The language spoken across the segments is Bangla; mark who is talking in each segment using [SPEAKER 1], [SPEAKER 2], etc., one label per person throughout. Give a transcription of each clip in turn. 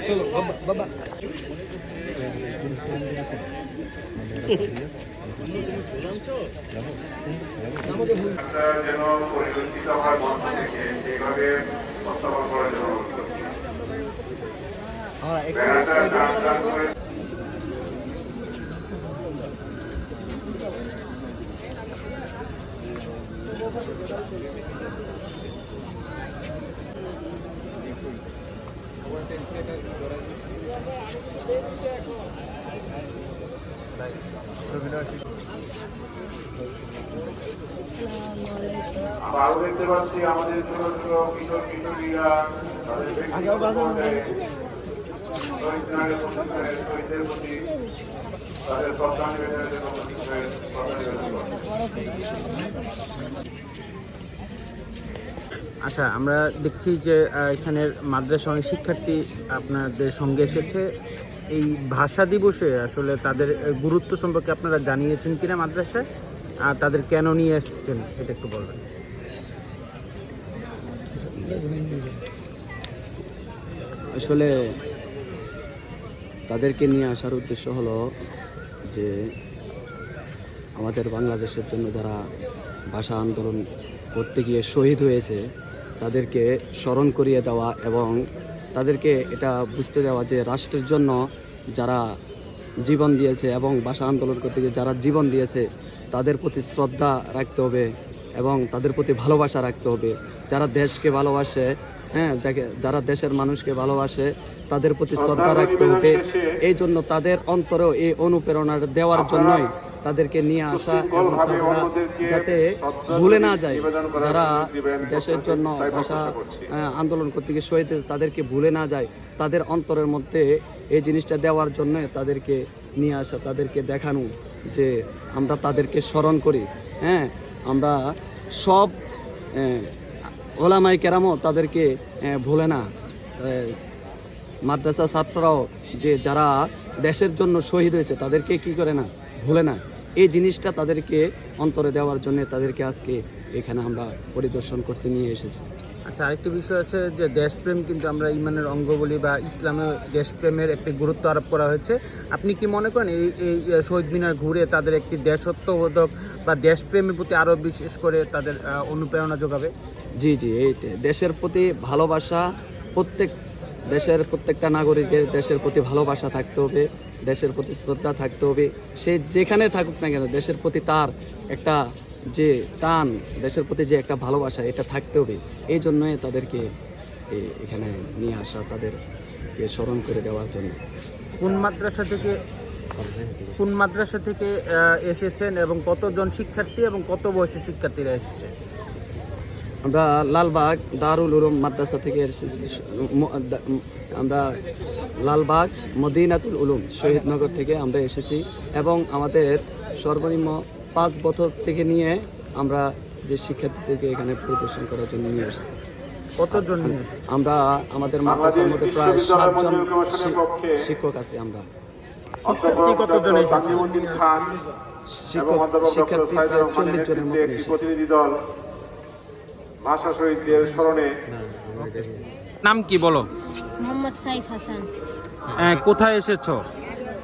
[SPEAKER 1] চলো বাবা
[SPEAKER 2] যেন পরিবর্তিত হয় মঞ্চ থেকে সেইভাবে উপস্থাপন করার জন্য আরো দেখতে পাচ্ছি আমাদের ছোট ছোট কিশোর কিশোরীরা তাদের শহীদদের প্রতি তাদের শ্রদ্ধা নিবেদনের জন্য
[SPEAKER 3] আচ্ছা, আমরা দেখছি যে এখানের মাদ্রাসা অনেক শিক্ষার্থী আপনাদের সঙ্গে এসেছে। এই ভাষা দিবসে আসলে তাদের গুরুত্ব সম্পর্কে আপনারা জানিয়েছেন কিনা মাদ্রাসায়, আর তাদের কেন নিয়ে এসেছেন এটা একটু বলবেন।
[SPEAKER 4] আসলে তাদেরকে নিয়ে আসার উদ্দেশ্য হলো যে আমাদের বাংলাদেশের জন্য যারা ভাষা আন্দোলন করতে গিয়ে শহীদ হয়েছে তাদেরকে স্মরণ করিয়ে দেওয়া এবং তাদেরকে এটা বুঝতে দেওয়া যে রাষ্ট্রের জন্য যারা জীবন দিয়েছে এবং ভাষা আন্দোলন করতে গিয়ে যারা জীবন দিয়েছে তাদের প্রতি শ্রদ্ধা রাখতে হবে এবং তাদের প্রতি ভালোবাসা রাখতে হবে। যারা দেশকে ভালোবাসে, যারা দেশের মানুষকে ভালোবাসে তাদের প্রতি শ্রদ্ধা রাখতে হবে। এই জন্য তাদের অন্তরেও এই অনুপ্রেরণা দেওয়ার জন্যই তাদেরকে নিয়ে আসা, এবং তারা যাতে ভুলে না যায়, যারা দেশের জন্য ভাষা আন্দোলন করতে গিয়ে শহীদ তাদেরকে ভুলে না যায়, তাদের অন্তরের মধ্যে এই জিনিসটা দেওয়ার জন্য তাদেরকে নিয়ে আসা, তাদেরকে দেখানো যে আমরা তাদেরকে স্মরণ করি। আমরা সব ওলামায়ে কেরামও তাদেরকে ভুলে না, মাদ্রাসা ছাত্ররাও যে যারা দেশের জন্য শহীদ হয়েছে তাদেরকে কি করে না, ভুলে না। এই জিনিসটা তাদেরকে অন্তরে দেওয়ার জন্য তাদেরকে আজকে এখানে আমরা পরিদর্শন করতে নিয়ে এসেছি।
[SPEAKER 3] আচ্ছা, আরেকটি বিষয় আছে যে দেশপ্রেম কিন্তু আমরা ইমানের অঙ্গ বলি, বা ইসলামে দেশপ্রেমের একটি গুরুত্ব আরোপ করা হয়েছে। আপনি কি মনে করেন এই শহীদ মিনার ঘুরে তাদের একটি দেশত্ববোধক বা দেশপ্রেমের প্রতি আরও বিশেষ করে তাদের অনুপ্রেরণা যোগাবে?
[SPEAKER 4] জি, এই দেশের প্রতি ভালোবাসা, দেশের প্রত্যেকটা নাগরিকের দেশের প্রতি ভালোবাসা থাকতে হবে, দেশের প্রতি শ্রদ্ধা থাকতে হবে। সে যেখানে থাকুক না কেন দেশের প্রতি তার একটা যে টান, দেশের প্রতি যে একটা ভালোবাসা, এটা থাকতে হবে। এই জন্যই তাদেরকে এখানে নিয়ে আসা, তাদেরকে স্মরণ করে দেওয়ার জন্য।
[SPEAKER 3] কোন মাদ্রাসা থেকে এসেছেন এবং কতজন শিক্ষার্থী এবং কত বয়সী শিক্ষার্থীরা এসেছে?
[SPEAKER 4] আমরা লালবাগ দারুল উলুম মাদ্রাসা থেকে এসেছি। আমরা লালবাগ মদিনাতুল উলুম শহীদনগর থেকে আমরা এসেছি এবং আমাদের সর্বনিম্ন 5 বছর থেকে নিয়ে আমরা যে শিক্ষার্থীদেরকে এখানে পরিদর্শন করার জন্য নিয়ে এসেছি।
[SPEAKER 3] কতজন?
[SPEAKER 4] আমরা আমাদের মাদ্রাসার মধ্যে প্রায় 7 জন শিক্ষক আছি। আমরা
[SPEAKER 3] কতজন এসেছে?
[SPEAKER 4] শিক্ষার্থী প্রায় 40 জনের মতো
[SPEAKER 2] প্রতিনিধি দল ভাষা শহীদদের স্মরণে।
[SPEAKER 3] নাম কি বলো?
[SPEAKER 5] মোহাম্মদ সাইফ হাসান।
[SPEAKER 3] কোথায় এসেছো?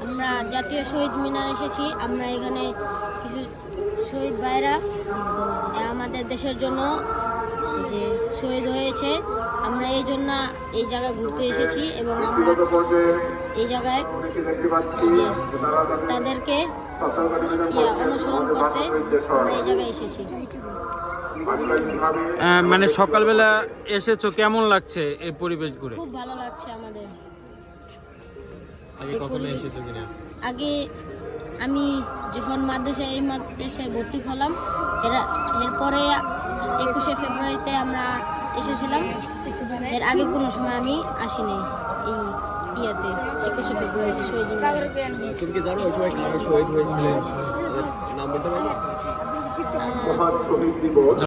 [SPEAKER 5] আমরা জাতীয় শহীদ মিনার এসেছি। আমরা এখানে কিছু শহীদ ভাইরা আমাদের দেশের জন্য যে শহীদ হয়েছে, আমরা এই জন্য এই জায়গায় ঘুরতে এসেছি এবং আমরা এই জায়গায় তাদেরকে অনুসরণ করতে আমরা এই জায়গায় এসেছি।
[SPEAKER 3] মানে সকালবেলা এসেছো, কেমন লাগছে এই পরিবেশ ঘুরে?
[SPEAKER 5] খুব ভালো লাগছে আমাদের।
[SPEAKER 1] আগে
[SPEAKER 5] আমি যখন এই মাদ্রাসায় ভর্তি হলাম, এরপরে 21শে ফেব্রুয়ারিতে আমরা এসেছিলাম। এর আগে কোনো সময় আমি আসিনি এই ইয়াতে 21শে ফেব্রুয়ারিতে শহীদ মিনারে।
[SPEAKER 1] তুমি কি জানো ওই সময় কারা শহীদ হয়েছিলেন? নাম বলতে পারবে?
[SPEAKER 2] মহান শহীদ দিবস